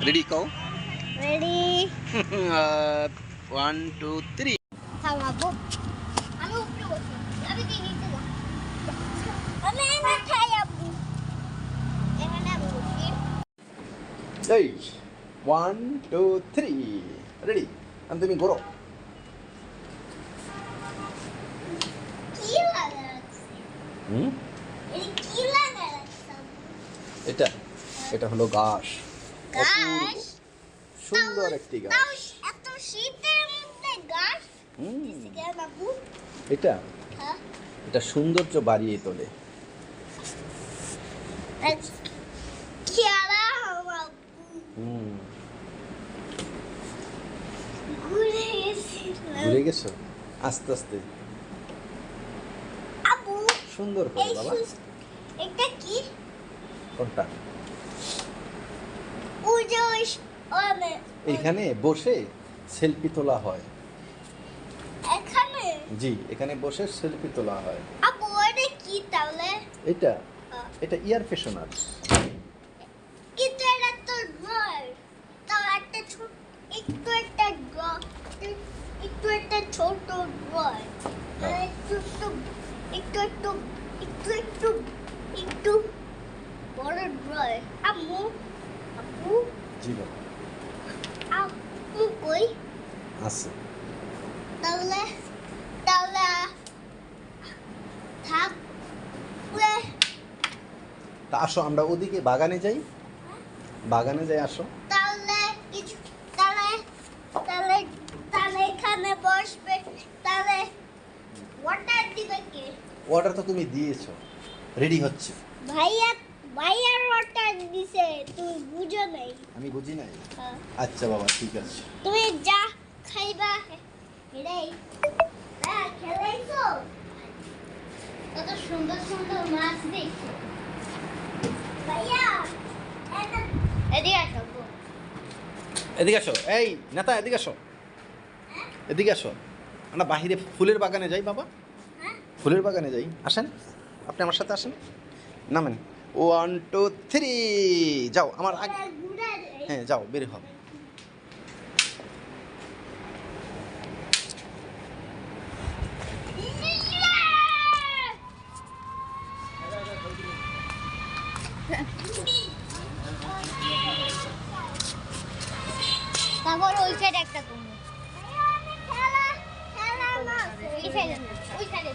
Ready কও। Ready 1 2 3 থামাবো আমি উপরে বসি আমি কি নিচে যাব আমি না খাই আব্বু এখানে বসি এই 1 2 3 রেডি আর তুমি ঘোরো। কি লাগাচ্ছে হুম এই কি লাগাচ্ছে এটা এটা হলো ঘাস। গাছ সুন্দর একটি তাও ঘাস। এত শীতের মধ্যে গাছ হুম দিছে কেন আব্বু এটা হ্যাঁ এটা সৌন্দর্য বাড়িয়ে তোলে। খেলা আব্বু হুম ঘুরে গেছিলাম ঘুরে গেছো আস্তে আস্তে আব্বু সুন্দর করে এই বাবা। এটা কি কোনটা? উজোস ওনে এখানে বসে সেলফি তোলা হয়। এখানে জি এখানে বসে সেলফি তোলা হয়। আব্বু এটা কি তাহলে এটা এটা ইয়ার ফ্রেশনার। কিন্তু এটা তো ড্রয়ার তাও একটা ছোট একটু একটা ড্রয়ার একটু একটা ছোট ড্রয়ার একটু একটু একটু একটু একটু একটু বড় ড্রয়ার আম্মু আব্বু জি বাবা আম্মু কই আছে। তাহলে তাহলে থাক তা আসো আমরা ওদিকে বাগানে যাই। বাগানে যাই আসো। তাহলে কিছু তাহলে তাহলে তাহলে এখানে বসবে তাহলে ওয়াটার দিবে কে অর্ডার তো তুমি দিয়েছো রেডি হচ্ছে। ভাইয়া ভাইয়ার ওয়াটার দিছে তুমি বুঝো নাই আমি বুঝি নাই। হ্যাঁ। আচ্ছা বাবা ঠিক আছে। তুমি যা খাইবা এটাই হ্যাঁ খেলাইছো কত সুন্দর সুন্দর মাছ দেখছো ভাইয়া এদিকে আসো এদিকে আসো এই নেতা এদিকে আসো এদিকে আসো আমরা বাহিরে ফুলের বাগানে যাই বাবা। হ্যাঁ ফুলের বাগানে যাই আসেন আপনি আমার সাথে আসেন নামেন 1 2 3 যাও আমার আগে। হ্যাঁ যাও বের হও। তারপর ওই সাইড একটা তুমি খেলা খেলা না এই সাইডে ওই সাইডে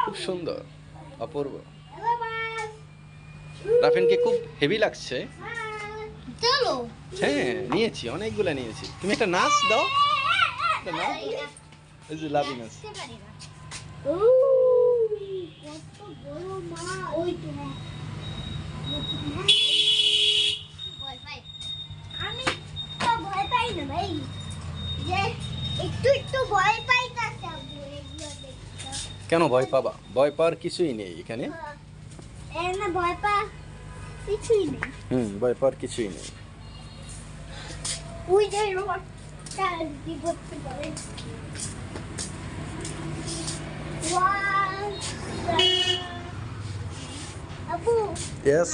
খুব সুন্দর অপূর্ব। রাফিনকে খুব হেভি লাগছে। চলো হ্যাঁ নিয়েছি অনেকগুলো নিয়েছি। তুমি একটা নাচ দাও একটা নাচ এই যে লাভি নাচ। কত বড় মা ওই তো আমি তো ভয় পাই না ভাই যে একটু একটু ভয় পাইতাছে আব্বু এগুলো দেখতে কেন ভয় পাবা? ভয় পাওয়ার কিছুই নেই এখানে। না ভয় পা কিছুই নেই ভয় পাওয়ার কিছুই নেই। ওই যে রোডটা দিবতে পারে আব্বু ইয়েস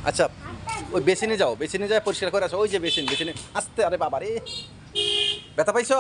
আচ্ছা ওই বেসিনে যাও বেসিনে যায় পরিষ্কার করে আসো। ওই যে বেসিনে আস্তে আরে বাবা রে ব্যথা পাইছো?